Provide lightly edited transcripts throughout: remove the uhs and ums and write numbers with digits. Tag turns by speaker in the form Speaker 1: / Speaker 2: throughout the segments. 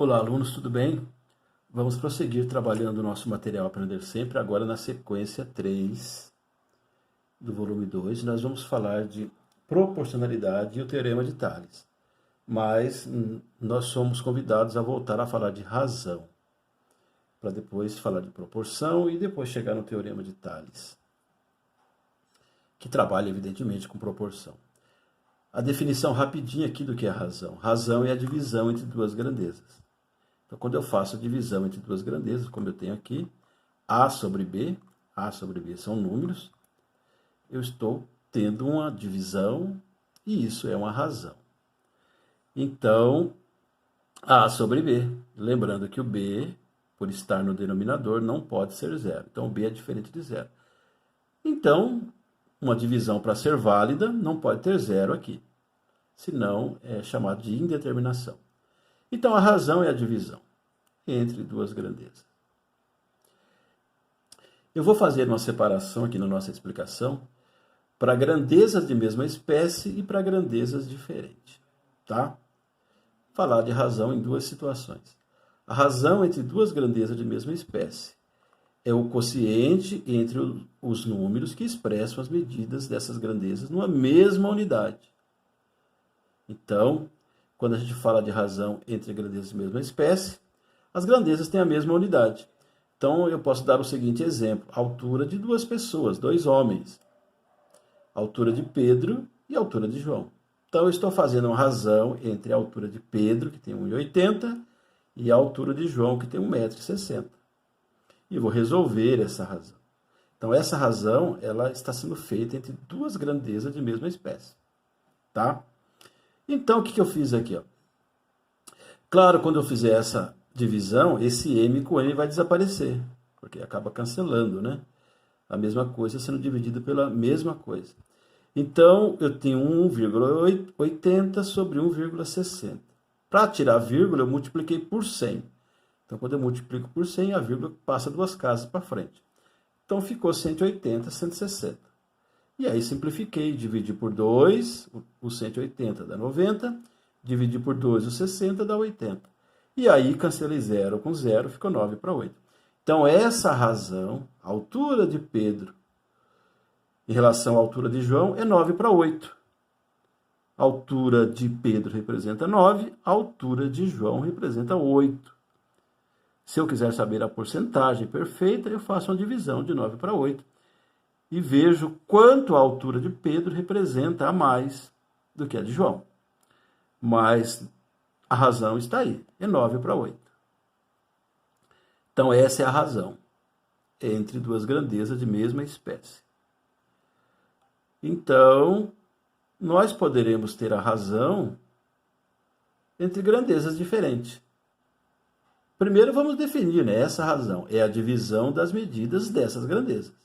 Speaker 1: Olá, alunos, tudo bem? Vamos prosseguir trabalhando o nosso material Aprender Sempre, agora na sequência 3 do volume 2. Nós vamos falar de proporcionalidade e o teorema de Tales. Mas nós somos convidados a voltar a falar de razão, para depois falar de proporção e depois chegar no teorema de Tales, que trabalha evidentemente com proporção. A definição rapidinha aqui do que é razão. Razão é a divisão entre duas grandezas. Então, quando eu faço a divisão entre duas grandezas, como eu tenho aqui, A sobre B são números, eu estou tendo uma divisão e isso é uma razão. Então, A sobre B, lembrando que o B, por estar no denominador, não pode ser zero. Então, o B é diferente de zero. Então, uma divisão para ser válida não pode ter zero aqui, senão é chamado de indeterminação. Então, a razão é a divisão entre duas grandezas. Eu vou fazer uma separação aqui na nossa explicação para grandezas de mesma espécie e para grandezas diferentes, tá? Falar de razão em duas situações. A razão entre duas grandezas de mesma espécie é o quociente entre os números que expressam as medidas dessas grandezas numa mesma unidade. Então, quando a gente fala de razão entre grandezas de mesma espécie, as grandezas têm a mesma unidade. Então, eu posso dar o seguinte exemplo. A altura de duas pessoas, dois homens. A altura de Pedro e a altura de João. Então, eu estou fazendo uma razão entre a altura de Pedro, que tem 1,80, e a altura de João, que tem 1,60 m. E vou resolver essa razão. Então, essa razão ela está sendo feita entre duas grandezas de mesma espécie. Tá? Então, o que eu fiz aqui? Ó? Claro, quando eu fizer essa divisão, esse m com n vai desaparecer, porque acaba cancelando, né? A mesma coisa sendo dividida pela mesma coisa. Então, eu tenho 1,80 sobre 1,60. Para tirar a vírgula, eu multipliquei por 100. Então, quando eu multiplico por 100, a vírgula passa duas casas para frente. Então, ficou 180, 160. E aí, simplifiquei, dividi por 2, o 180 dá 90, dividi por 2, o 60 dá 80. E aí, cancelei 0 com 0, ficou 9 para 8. Então, essa razão, a altura de Pedro em relação à altura de João é 9 para 8. A altura de Pedro representa 9, a altura de João representa 8. Se eu quiser saber a porcentagem perfeita, eu faço uma divisão de 9 para 8 e vejo quanto a altura de Pedro representa a mais do que a de João. Mas a razão está aí, é 9 para 8. Então, essa é a razão entre duas grandezas de mesma espécie. Então, nós poderemos ter a razão entre grandezas diferentes. Primeiro, vamos definir, né? Essa razão é a divisão das medidas dessas grandezas.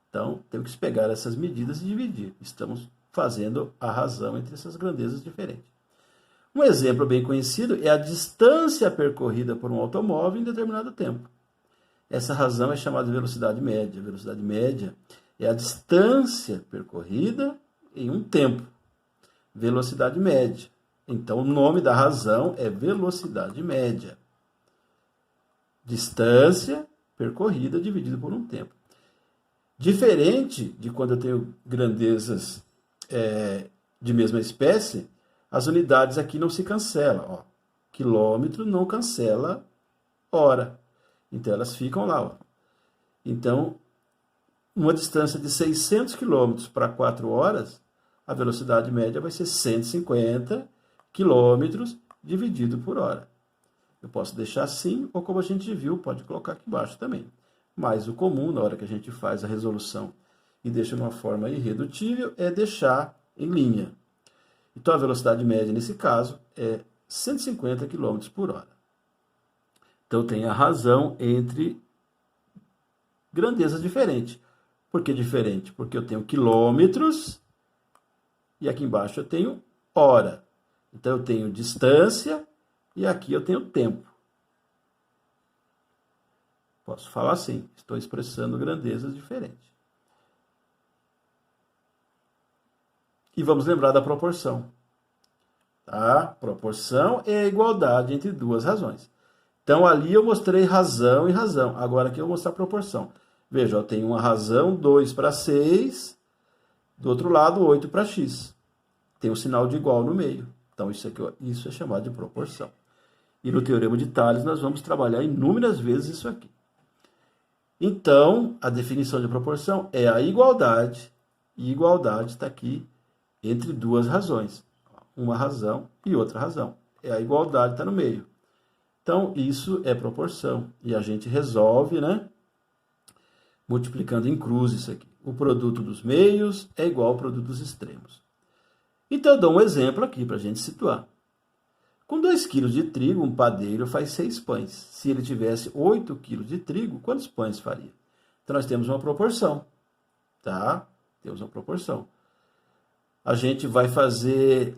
Speaker 1: Então, temos que pegar essas medidas e dividir. Estamos fazendo a razão entre essas grandezas diferentes. Um exemplo bem conhecido é a distância percorrida por um automóvel em determinado tempo. Essa razão é chamada de velocidade média. A velocidade média é a distância percorrida em um tempo. Velocidade média. Então, o nome da razão é velocidade média. Distância percorrida dividida por um tempo. Diferente de quando eu tenho grandezas de mesma espécie, as unidades aqui não se cancelam. Ó. Quilômetro não cancela hora. Então, elas ficam lá. Ó. Então, uma distância de 600 km para 4 horas, a velocidade média vai ser 150 km dividido por hora. Eu posso deixar assim, ou como a gente viu, pode colocar aqui embaixo também. Mas o comum, na hora que a gente faz a resolução e deixa de uma forma irredutível, é deixar em linha. Então, a velocidade média, nesse caso, é 150 km por hora. Então, tem a razão entre grandezas diferentes. Por que diferente? Porque eu tenho quilômetros e aqui embaixo eu tenho hora. Então, eu tenho distância e aqui eu tenho tempo. Posso falar assim, estou expressando grandezas diferentes. E vamos lembrar da proporção. Tá? Proporção é a igualdade entre duas razões. Então, ali eu mostrei razão e razão. Agora aqui eu vou mostrar proporção. Veja, eu tenho uma razão, 2 para 6. Do outro lado, 8 para x. Tem um sinal de igual no meio. Então, isso é chamado de proporção. E no Teorema de Tales, nós vamos trabalhar inúmeras vezes isso aqui. Então, a definição de proporção é a igualdade. E igualdade está aqui entre duas razões. Uma razão e outra razão. A igualdade está no meio. Então, isso é proporção. E a gente resolve, né? Multiplicando em cruz isso aqui. O produto dos meios é igual ao produto dos extremos. Então, eu dou um exemplo aqui para a gente situar. Com 2 kg de trigo, um padeiro faz 6 pães. Se ele tivesse 8 kg de trigo, quantos pães faria? Então, nós temos uma proporção. Tá? Temos uma proporção. A gente vai fazer...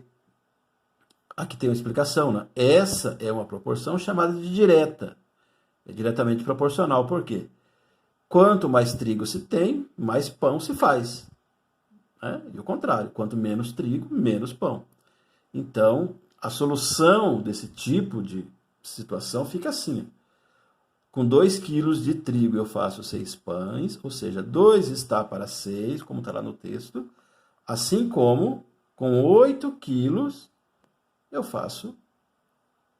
Speaker 1: Aqui tem uma explicação, né? Essa é uma proporção chamada de direta. É diretamente proporcional. Por quê? Quanto mais trigo se tem, mais pão se faz. Né? E o contrário, quanto menos trigo, menos pão. Então, a solução desse tipo de situação fica assim. Com 2 quilos de trigo eu faço 6 pães, ou seja, 2 está para 6, como está lá no texto. Assim como, com 8 quilos, eu faço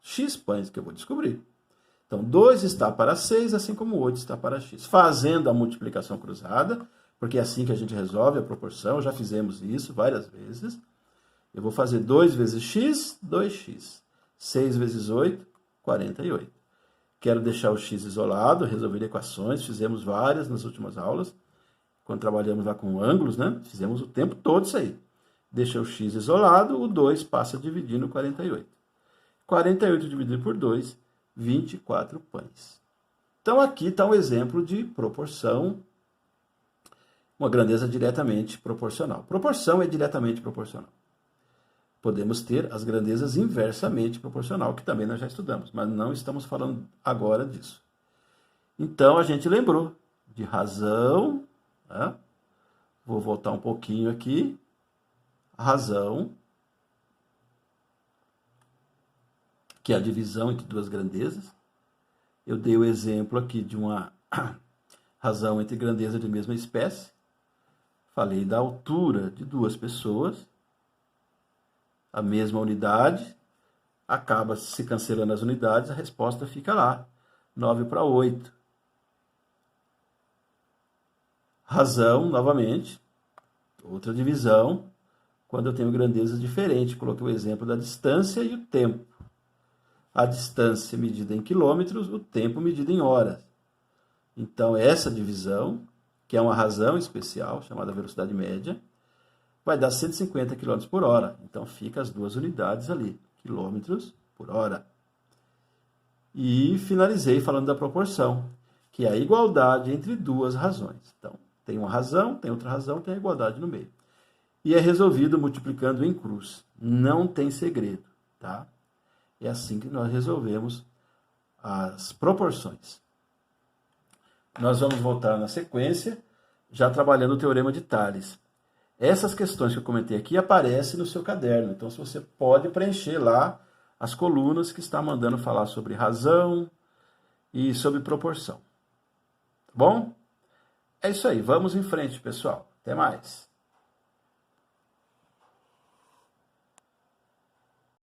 Speaker 1: x pães, que eu vou descobrir. Então, 2 está para 6, assim como 8 está para x. Fazendo a multiplicação cruzada, porque é assim que a gente resolve a proporção, já fizemos isso várias vezes. Eu vou fazer 2 vezes x, 2x. 6 vezes 8, 48. Quero deixar o x isolado, resolver equações, fizemos várias nas últimas aulas. Quando trabalhamos lá com ângulos, né? Fizemos o tempo todo isso aí. Deixa o x isolado, o 2 passa a dividir no 48. 48 dividido por 2, 24 pães. Então, aqui está um exemplo de proporção, uma grandeza diretamente proporcional. Proporção é diretamente proporcional. Podemos ter as grandezas inversamente proporcional, que também nós já estudamos, mas não estamos falando agora disso. Então, a gente lembrou de razão, né? Vou voltar um pouquinho aqui. Razão, que é a divisão entre duas grandezas. Eu dei o exemplo aqui de uma razão entre grandeza de mesma espécie. Falei da altura de duas pessoas. A mesma unidade, acaba se cancelando as unidades, a resposta fica lá, 9 para 8. Razão, novamente, outra divisão, quando eu tenho grandezas diferentes. Coloquei o exemplo da distância e o tempo. A distância medida em quilômetros, o tempo medido em horas. Então, essa divisão, que é uma razão especial, chamada velocidade média, vai dar 150 km por hora. Então, fica as duas unidades ali, quilômetros por hora. E finalizei falando da proporção, que é a igualdade entre duas razões. Então, tem uma razão, tem outra razão, tem a igualdade no meio. E é resolvido multiplicando em cruz. Não tem segredo, tá? É assim que nós resolvemos as proporções. Nós vamos voltar na sequência, já trabalhando o Teorema de Tales. Essas questões que eu comentei aqui aparecem no seu caderno. Então, você pode preencher lá as colunas que está mandando falar sobre razão e sobre proporção. Tá bom? É isso aí. Vamos em frente, pessoal. Até mais.